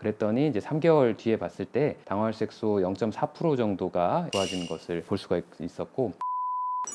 그랬더니 이제 3개월 뒤에 봤을 때 당화혈색소 0.4% 정도가 좋아지는 것을 볼 수가 있었고,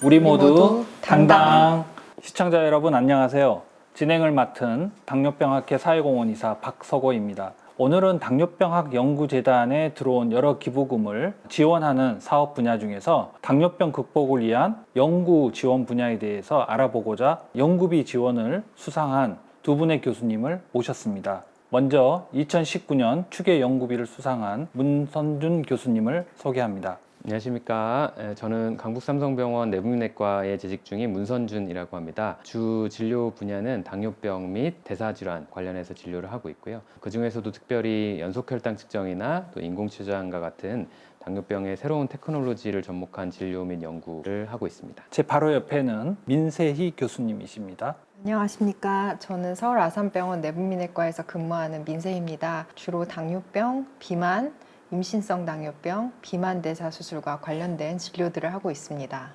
우리 모두 당당. 시청자 여러분 안녕하세요. 진행을 맡은 당뇨병학회 사회공헌이사 박서고입니다. 오늘은 당뇨병학 연구재단에 들어온 여러 기부금을 지원하는 사업 분야 중에서 당뇨병 극복을 위한 연구 지원 분야에 대해서 알아보고자 연구비 지원을 수상한 두 분의 교수님을 모셨습니다. 먼저 2019년 추계 연구비를 수상한 문선준 교수님을 소개합니다. 안녕하십니까. 저는 강북삼성병원 내분비내과에 재직 중인 문선준이라고 합니다. 주 진료 분야는 당뇨병 및 대사질환 관련해서 진료를 하고 있고요. 그 중에서도 특별히 연속혈당 측정이나 또 인공췌장과 같은 당뇨병의 새로운 테크놀로지를 접목한 진료 및 연구를 하고 있습니다. 제 바로 옆에는 민세희 교수님이십니다. 안녕하십니까. 저는 서울 아산병원 내분비내과에서 근무하는 민세희입니다. 주로 당뇨병, 비만, 임신성 당뇨병, 비만 대사 수술과 관련된 진료들을 하고 있습니다.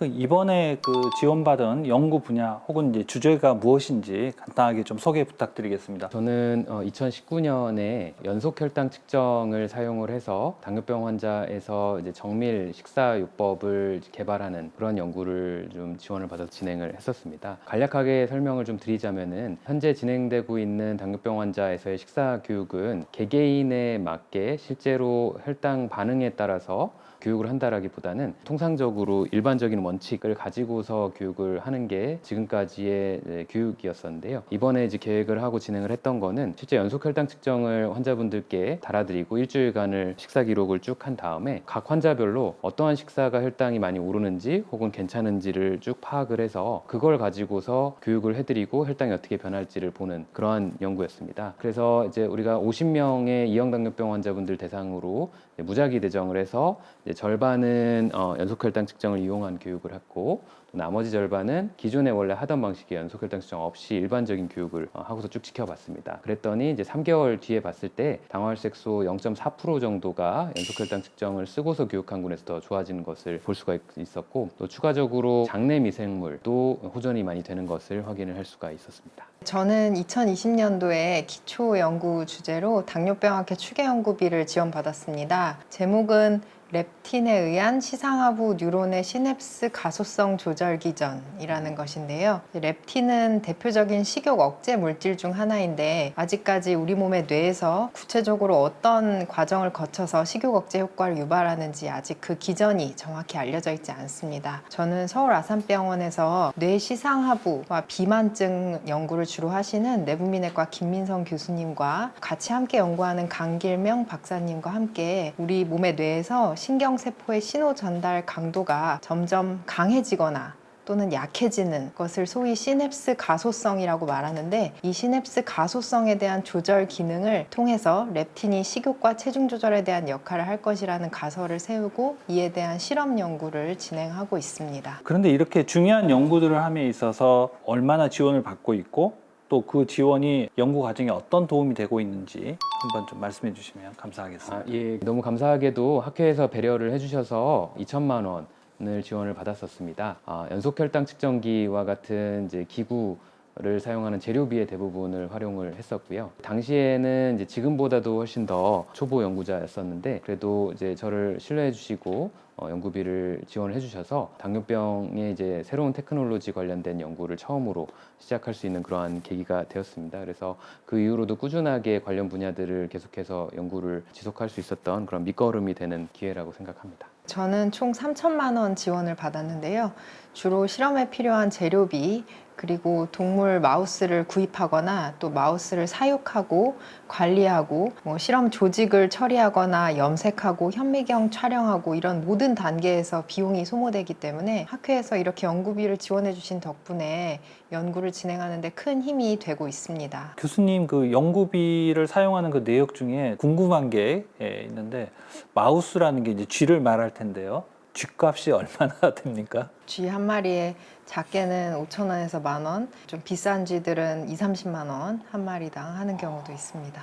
이번에 지원받은 연구 분야 혹은 이제 주제가 무엇인지 간단하게 좀 소개 부탁드리겠습니다. 저는 2019년에 연속혈당 측정을 사용을 해서 당뇨병 환자에서 이제 정밀 식사요법을 개발하는 그런 연구를 좀 지원을 받아서 진행을 했었습니다. 간략하게 설명을 좀 드리자면은 현재 진행되고 있는 당뇨병 환자에서의 식사 교육은 개개인에 맞게 실제로 혈당 반응에 따라서 교육을 한다라기보다는 통상적으로 일반적인 원칙을 가지고서 교육을 하는 게 지금까지의 교육이었었는데요. 이번에 이제 계획을 하고 진행을 했던 거는 실제 연속혈당 측정을 환자분들께 달아드리고 일주일간을 식사 기록을 쭉 한 다음에 각 환자별로 어떠한 식사가 혈당이 많이 오르는지 혹은 괜찮은지를 쭉 파악을 해서 그걸 가지고서 교육을 해드리고 혈당이 어떻게 변할지를 보는 그러한 연구였습니다. 그래서 이제 우리가 50명의 이형당뇨병 환자분들 대상으로 무작위 대정을 해서 절반은 연속혈당 측정을 이용한 교육을 했고, 또 나머지 절반은 기존에 원래 하던 방식의 연속혈당 측정 없이 일반적인 교육을 하고서 쭉 지켜봤습니다. 그랬더니 이제 3개월 뒤에 봤을 때 당화혈색소 0.4% 정도가 연속혈당 측정을 쓰고서 교육한 군에서 더 좋아지는 것을 볼 수가 있었고, 또 추가적으로 장내 미생물도 호전이 많이 되는 것을 확인을 할 수가 있었습니다. 저는 2020년도에 기초 연구 주제로 당뇨병학회 추계 연구비를 지원받았습니다. 제목은 렙틴에 의한 시상하부 뉴론의 시냅스 가소성 조절 기전이라는 것인데요. 렙틴은 대표적인 식욕 억제 물질 중 하나인데 아직까지 우리 몸의 뇌에서 구체적으로 어떤 과정을 거쳐서 식욕 억제 효과를 유발하는지 아직 그 기전이 정확히 알려져 있지 않습니다. 저는 서울 아산병원에서 뇌 시상하부와 비만증 연구를 주로 하시는 내분비내과 김민성 교수님과 같이 함께 연구하는 강길명 박사님과 함께 우리 몸의 뇌에서 신경세포의 신호 전달 강도가 점점 강해지거나 또는 약해지는 것을 소위 시냅스 가소성이라고 말하는데, 이 시냅스 가소성에 대한 조절 기능을 통해서 렙틴이 식욕과 체중 조절에 대한 역할을 할 것이라는 가설을 세우고 이에 대한 실험 연구를 진행하고 있습니다. 그런데 이렇게 중요한 연구들을 함에 있어서 얼마나 지원을 받고 있고 또 그 지원이 연구 과정에 어떤 도움이 되고 있는지 한번 좀 말씀해 주시면 감사하겠습니다. 예, 너무 감사하게도 학회에서 배려를 해주셔서 2천만 원을 지원을 받았었습니다. 연속혈당 측정기와 같은 이제 기구를 사용하는 재료비의 대부분을 활용을 했었고요. 당시에는 이제 지금보다도 훨씬 더 초보 연구자였었는데 그래도 이제 저를 신뢰해 주시고 연구비를 지원을 해주셔서 당뇨병의 이제 새로운 테크놀로지 관련된 연구를 처음으로 시작할 수 있는 그러한 계기가 되었습니다. 그래서 그 이후로도 꾸준하게 관련 분야들을 계속해서 연구를 지속할 수 있었던 그런 밑거름이 되는 기회라고 생각합니다. 저는 총 3천만 원 지원을 받았는데요. 주로 실험에 필요한 재료비, 그리고 동물 마우스를 구입하거나 또 마우스를 사육하고 관리하고 실험 조직을 처리하거나 염색하고 현미경 촬영하고 이런 모든 단계에서 비용이 소모되기 때문에 학회에서 이렇게 연구비를 지원해 주신 덕분에 연구를 진행하는 데 큰 힘이 되고 있습니다. 교수님 그 연구비를 사용하는 그 내역 중에 궁금한 게 있는데, 마우스라는 게 이제 쥐를 말할 텐데요. 쥐값이 얼마나 됩니까? 쥐 한 마리에 작게는 5,000원에서 10,000원, 좀 비싼 쥐들은 20-30만 원 한 마리당 하는 경우도 있습니다.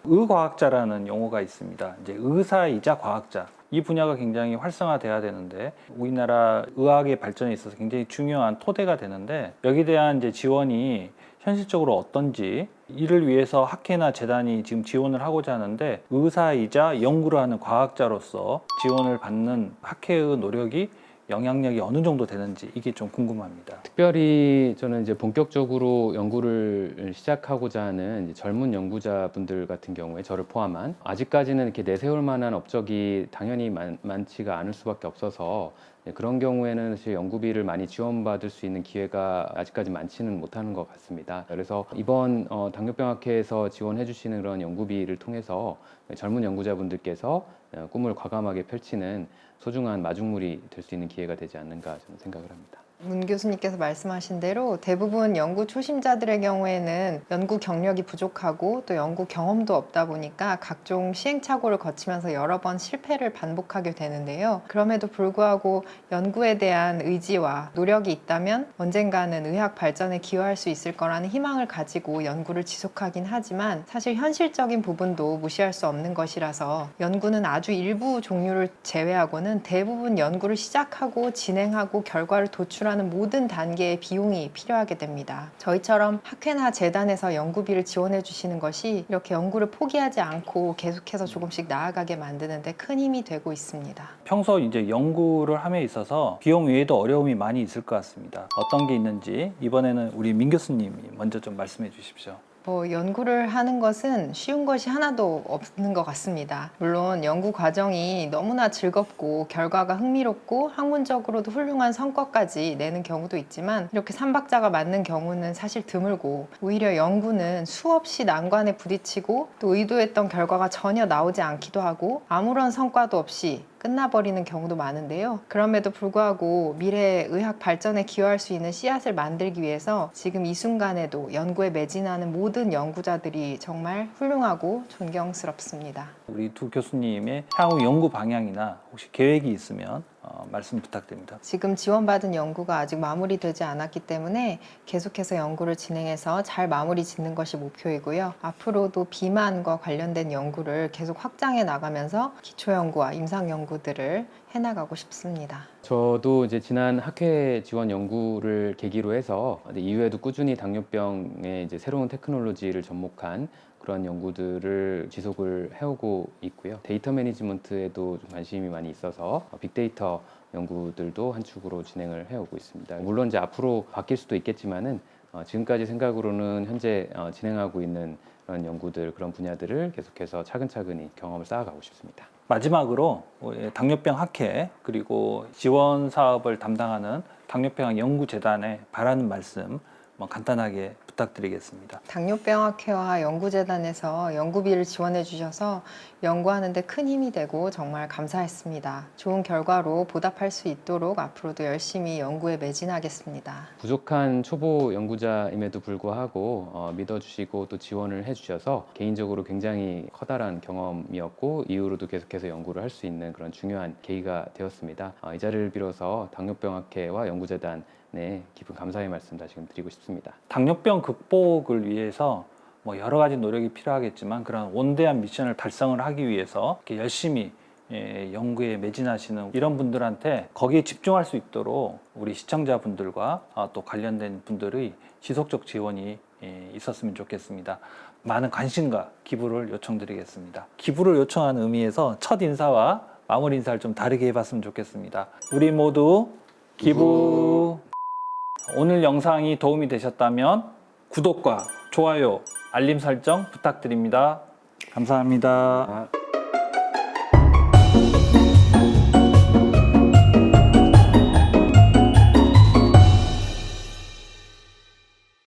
의과학자라는 용어가 있습니다. 이제 의사이자 과학자. 이 분야가 굉장히 활성화돼야 되는데 우리나라 의학의 발전에 있어서 굉장히 중요한 토대가 되는데 여기에 대한 이제 지원이 현실적으로 어떤지 이를 위해서 학회나 재단이 지금 지원을 하고자 하는데 의사이자 연구를 하는 과학자로서 지원을 받는 학회의 노력이 영향력이 어느 정도 되는지 이게 좀 궁금합니다. 특별히 저는 이제 본격적으로 연구를 시작하고자 하는 이제 젊은 연구자분들 같은 경우에 저를 포함한 아직까지는 이렇게 내세울 만한 업적이 당연히 많지가 않을 수밖에 없어서 그런 경우에는 사실 연구비를 많이 지원받을 수 있는 기회가 아직까지 많지는 못하는 것 같습니다. 그래서 이번 당뇨병학회에서 지원해 주시는 그런 연구비를 통해서 젊은 연구자분들께서 꿈을 과감하게 펼치는 소중한 마중물이 될 수 있는 기회가 되지 않는가 저는 생각을 합니다. 문 교수님께서 말씀하신 대로 대부분 연구 초심자들의 경우에는 연구 경력이 부족하고 또 연구 경험도 없다 보니까 각종 시행착오를 거치면서 여러 번 실패를 반복하게 되는데요. 그럼에도 불구하고 연구에 대한 의지와 노력이 있다면 언젠가는 의학 발전에 기여할 수 있을 거라는 희망을 가지고 연구를 지속하긴 하지만 사실 현실적인 부분도 무시할 수 없는 것이라서 연구는 아주 일부 종류를 제외하고는 대부분 연구를 시작하고 진행하고 결과를 도출하는 모든 단계의 비용이 필요하게 됩니다. 저희처럼 학회나 재단에서 연구비를 지원해 주시는 것이 이렇게 연구를 포기하지 않고 계속해서 조금씩 나아가게 만드는 데 큰 힘이 되고 있습니다. 평소 이제 연구를 함에 있어서 비용 외에도 어려움이 많이 있을 것 같습니다. 어떤 게 있는지 이번에는 우리 민 교수님이 먼저 좀 말씀해 주십시오. 연구를 하는 것은 쉬운 것이 하나도 없는 것 같습니다. 물론 연구 과정이 너무나 즐겁고 결과가 흥미롭고 학문적으로도 훌륭한 성과까지 내는 경우도 있지만 이렇게 삼박자가 맞는 경우는 사실 드물고 오히려 연구는 수없이 난관에 부딪히고 또 의도했던 결과가 전혀 나오지 않기도 하고 아무런 성과도 없이 끝나버리는 경우도 많은데요. 그럼에도 불구하고 미래의 의학 발전에 기여할 수 있는 씨앗을 만들기 위해서 지금 이 순간에도 연구에 매진하는 모든 연구자들이 정말 훌륭하고 존경스럽습니다. 우리 두 교수님의 향후 연구 방향이나 혹시 계획이 있으면 말씀 부탁드립니다. 지금 지원받은 연구가 아직 마무리되지 않았기 때문에 계속해서 연구를 진행해서 잘 마무리 짓는 것이 목표이고요. 앞으로도 비만과 관련된 연구를 계속 확장해 나가면서 기초 연구와 임상 연구들을 해나가고 싶습니다. 저도 이제 지난 학회 지원 연구를 계기로 해서 이후에도 꾸준히 당뇨병의 이제 새로운 테크놀로지를 접목한 그런 연구들을 지속을 해오고 있고요. 데이터 매니지먼트에도 좀 관심이 많이 있어서 빅데이터 연구들도 한 축으로 진행을 해오고 있습니다. 물론 이제 앞으로 바뀔 수도 있겠지만은 지금까지 생각으로는 현재 진행하고 있는 그런 연구들, 그런 분야들을 계속해서 차근차근히 경험을 쌓아가고 싶습니다. 마지막으로 당뇨병 학회 그리고 지원 사업을 담당하는 당뇨병 연구재단에 바라는 말씀 간단하게 부탁드리겠습니다. 당뇨병학회와 연구재단에서 연구비를 지원해 주셔서 연구하는 데 큰 힘이 되고 정말 감사했습니다. 좋은 결과로 보답할 수 있도록 앞으로도 열심히 연구에 매진하겠습니다. 부족한 초보 연구자임에도 불구하고 믿어주시고 또 지원을 해주셔서 개인적으로 굉장히 커다란 경험이었고 이후로도 계속해서 연구를 할 수 있는 그런 중요한 계기가 되었습니다. 이 자리를 빌어서 당뇨병학회와 연구재단 깊은 감사의 말씀 다시금 드리고 싶습니다. 당뇨병 극복을 위해서 여러 가지 노력이 필요하겠지만 그런 원대한 미션을 달성을 하기 위해서 이렇게 열심히 연구에 매진하시는 이런 분들한테 거기에 집중할 수 있도록 우리 시청자분들과 또 관련된 분들의 지속적 지원이 있었으면 좋겠습니다. 많은 관심과 기부를 요청드리겠습니다. 기부를 요청하는 의미에서 첫 인사와 마무리 인사를 좀 다르게 해봤으면 좋겠습니다. 우리 모두 기부. 오늘 영상이 도움이 되셨다면 구독과 좋아요, 알림 설정 부탁드립니다. 감사합니다.